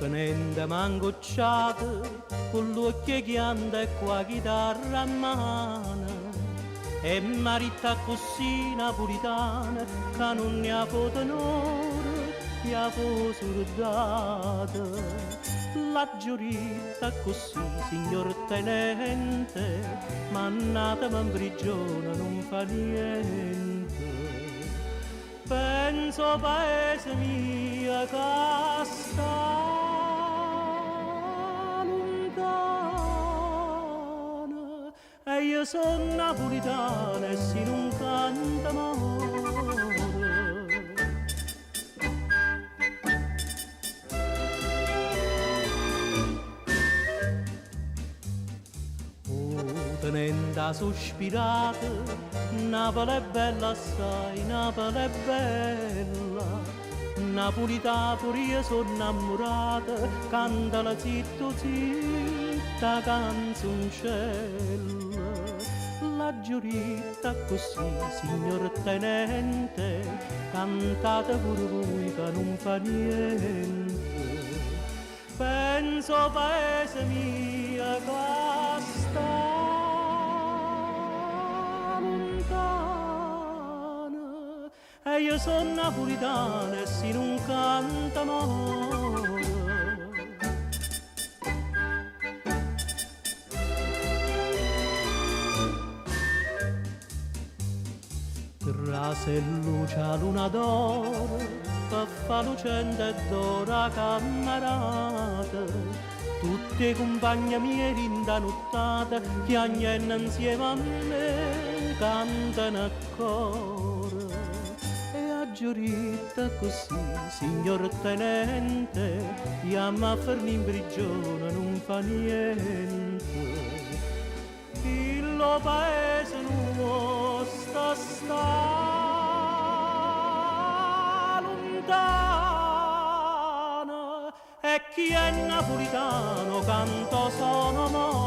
tenente mangocciate, con l'occhio chiante e qua chitarra a mano, e marita così napolitana, che non ne ha tenore, gli ha surdata. La giurita così, signor tenente, mannatemi in prigione, non fa niente. Penso paese mio che sta lontana, e io sono napolitana e si non canta amore. Tenente a sospirate, Napoli è bella assai, Napoli è bella. Napolità pure io sono innamorata, cantala zitto zitta canzoncella. La giurita così, signor tenente, cantate pure voi che non fa niente. Penso paese mio che sta lontana, e io sono napolitana e si non canta amore. Trase luce a luna d'oro, che fa lucente d'ora cammarata, tutte le compagne mie linda nottata, che agnano insieme a me, cantano a coro. E a giurita così, signor tenente, chiama a farmi in prigione, non fa niente. Il paese nostro sta lontano, e chi è napolitano canto sono morto.